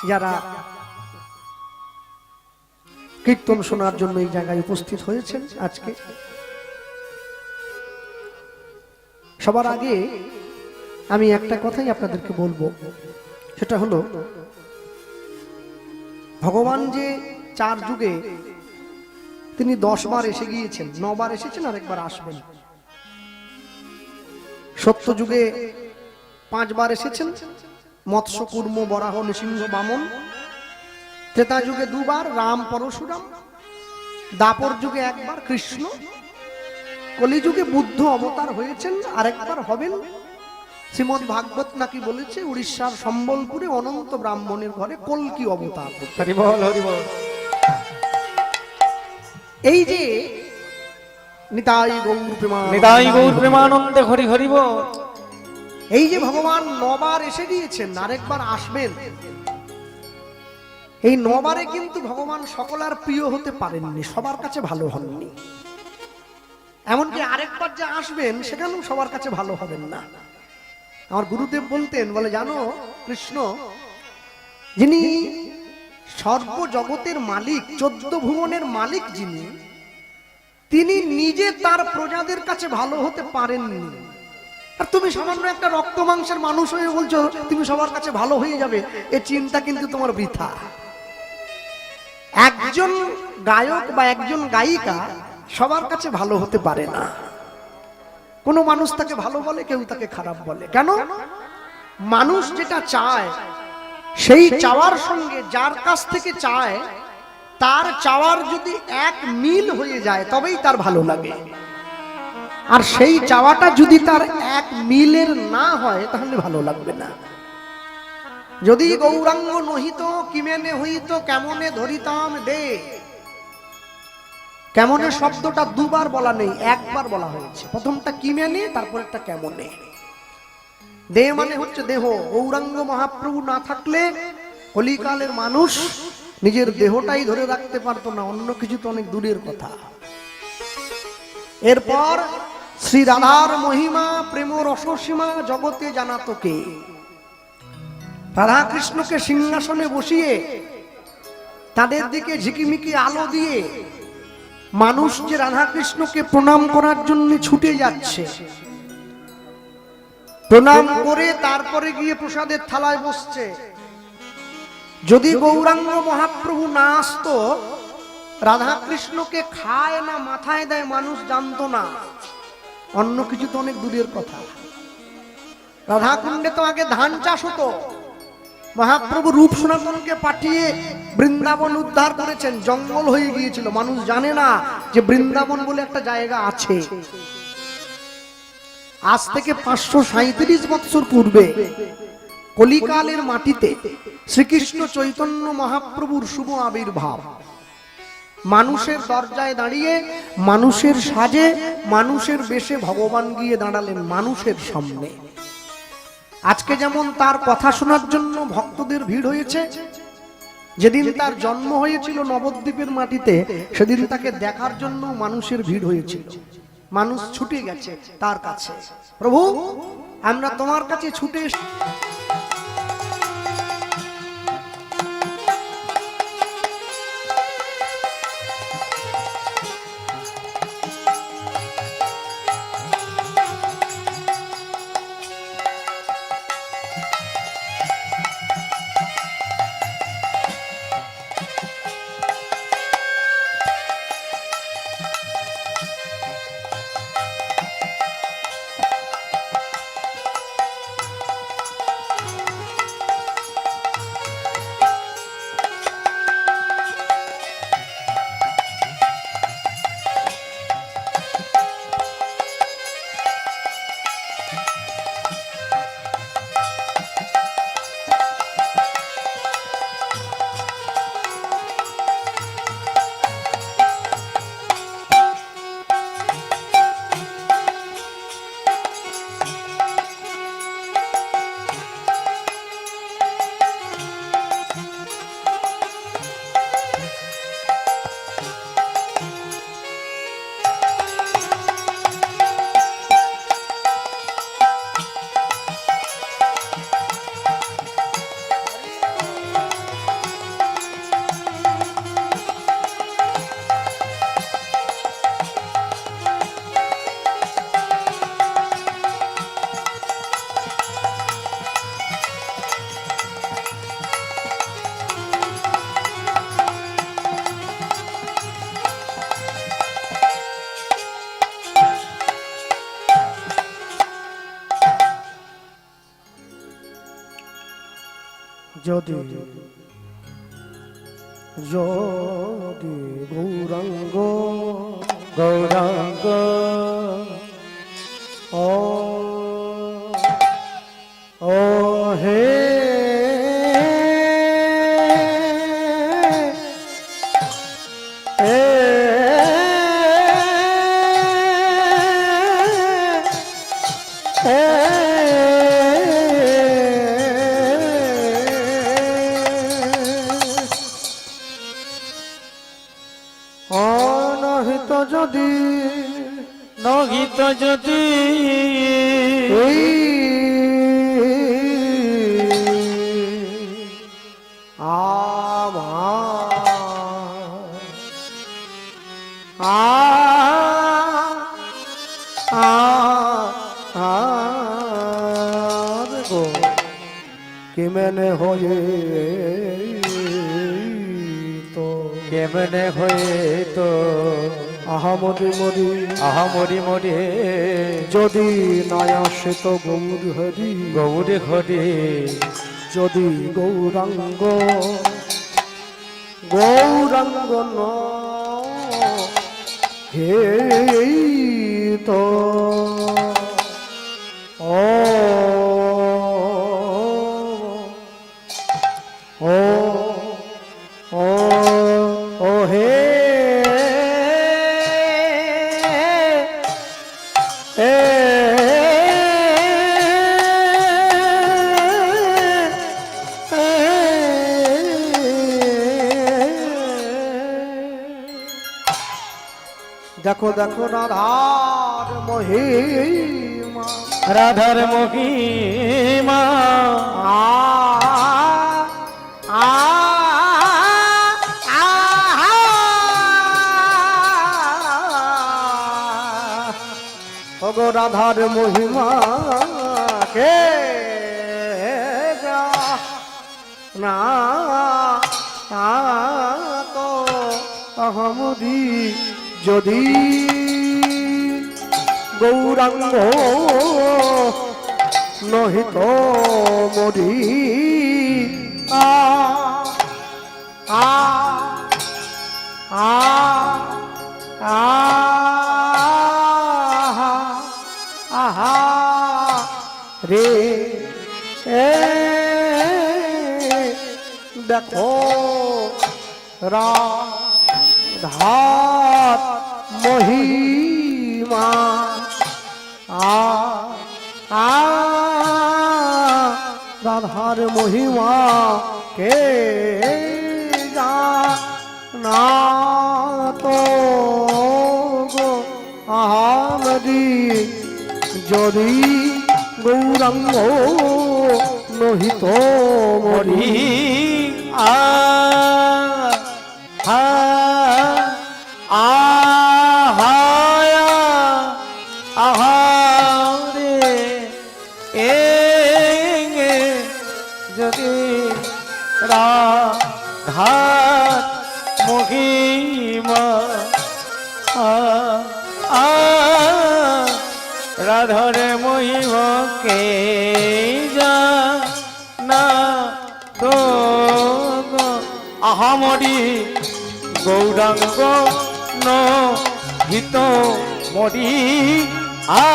যারা কীর্তন শোনার জন্য এই জায়গায় উপস্থিত হয়েছেন আজকে, সবার আগে আমি একটা কথাই আপনাদেরকে বলবো, সেটা হলো ভগবান যে 4 যুগে তিনি 10 বার এসে গিয়েছেন, 9 বার এসেছেন, আর একবার আসবেন। সত্য যুগে 5 বার এসেছেন, মৎস্য কুর্ম বরাহ নৃসিংহ বামন। ত্রেতা যুগে 2 বার রাম পরশুরাম। দাপর যুগে 1 বার কৃষ্ণ। কলিযুগে বুদ্ধ অবতার হয়েছেন, আরেকবার হবেন। শ্রীমদ ভাগবত নাকি বলেছে উড়িষ্যার সম্বলপুরে অনন্ত ব্রাহ্মণের ঘরে কল্কি অবতার। হরি বল হরি বল। এই যে নিতাই গৌর প্রেমানন্দে, নিতাই গৌর প্রেমানন্দে হরি হরি বল। এই যে ভগবান 9 বার এসে গিয়েছেন, আরেকবার আসবেন। এই 9 বারে কিন্তু ভগবান সকলের প্রিয় হতে পারেননি, সবার কাছে ভালো হননি। এমনকি আরেকবার যে আসবেন সেখানেও সবার কাছে ভালো হবেন না। আমার গুরুদেব বলতেন, বলে জানো কৃষ্ণ যিনি সর্বজগতের মালিক, 14 ভুবনের মালিক যিনি, তিনি নিজে তার প্রজাদের কাছে ভালো হতে পারেননি। আর তুমি সামান্য একটা রক্ত মাংসের মানুষ হয়ে বলছো তুমি সবার কাছে ভালো হয়ে যাবে, এ চিন্তা কিন্তু তোমার বৃথা। একজন গায়ক বা একজন গায়িকা সবার কাছে ভালো হতে পারে না। কোনো মানুষ তাকে ভালো বলে, কেউ তাকে খারাপ বলে। কেন? মানুষ যেটা চায় সেই চাওয়ার সঙ্গে যার কাছ থেকে চায় তার চাওয়ার যদি এক মিল হয়ে যায় তবেই তার ভালো লাগে। আর সেই চাওয়াটা যদি তার এক মিলের না হয় তাহলে ভালো লাগবে না। যদি গৌরাঙ্গ নহিত কিমেনে হইত কেমনে ধরিতাম দে, কেমনে শব্দটা 2 বার বলা নেই, 1 বার বলা হয়েছে। প্রথমটা কিমেনে, তারপর একটা কেমনে। দে মানে হচ্ছে দেহ। গৌরাঙ্গ মহাপ্রভু না থাকলে কলিকালের মানুষ নিজের দেহটাই ধরে রাখতে পারতো না, অন্য কিছু তো অনেক দূরের কথা। এরপর শ্রী রাধার মহিমা প্রেম রসসীমা জগতে জানাতো কে? রাধা কৃষ্ণকে সিংহাসনে বসিয়ে তাদের দিকে ঝিকিমিকি আলো দিয়ে মানুষ যে রাধা কৃষ্ণকে প্রণাম করার জন্য ছুটে যাচ্ছে, প্রণাম করে তারপরে গিয়ে প্রসাদের থালায় বসছে। যদি গৌরাঙ্গ মহাপ্রভু না আসতো, রাধা কৃষ্ণকে খায় না মাথায় দেয় মানুষ জানতো না, অন্য কিছু তো অনেক দূরের কথা। রাধা কুণ্ডে তো আগে ধান চাষ হতো। মহাপ্রভু রূপ সনাতনকে পাঠিয়ে বৃন্দাবন উদ্ধার করেছেন, জঙ্গল হয়ে গিয়েছিল, মানুষ জানে না যে বৃন্দাবন বলে একটা জায়গা আছে। আজ থেকে 537 বছর পূর্বে কলিকালের মাটিতে শ্রীকৃষ্ণ চৈতন্য মহাপ্রভুর শুভ আবির্ভাব। মানুষের দরজায় দাঁড়িয়ে মানুষের সাজে মানুষের বেশে ভগবান গিয়ে দাঁড়ালেন মানুষের সামনে। আজকে যেমন তার কথা শোনার জন্য ভক্তদের ভিড় হয়েছে, যেদিন তার জন্ম হয়েছিল নবদ্বীপের মাটিতে সেদিন তাকে দেখার জন্য মানুষের ভিড় হয়েছিল। মানুষ ছুটে গেছে তার কাছে, প্রভু আমরা তোমার কাছে ছুটে যদি যদি গৌরাঙ্গ গৌরাঙ্গ ও ও হে অনহিত যদি নহিত যদি এই কেমনে হয়ে তো কেমনে হয়ে তো আহামরি মরি আহামরি মরি যদি নয় আসে তো গৌর হরি গৌরে হরি যদি গৌরাঙ্গ গৌরাঙ্গ ন হে তো ও ও ও ও হে এ দেখো দেখো রাধার মহিমা রাধার মহিমা আ আ ওগো রাধার মহিমা কে না তো আহমদি যদি গৌরাঙ্গ নহিত মরি আ আ আ আহা রে এ দেখো রাধার মহিমা রাধার মহিমা কে না তো গো আহামরি যদি গৌরাঙ্গ নহিত মরি আ হা আহায়া আহারে এ যদি রাধার মহিমা রাধার মহিমাকে জানা তো আহামরি গৌরাঙ্গ নহিত মরি আ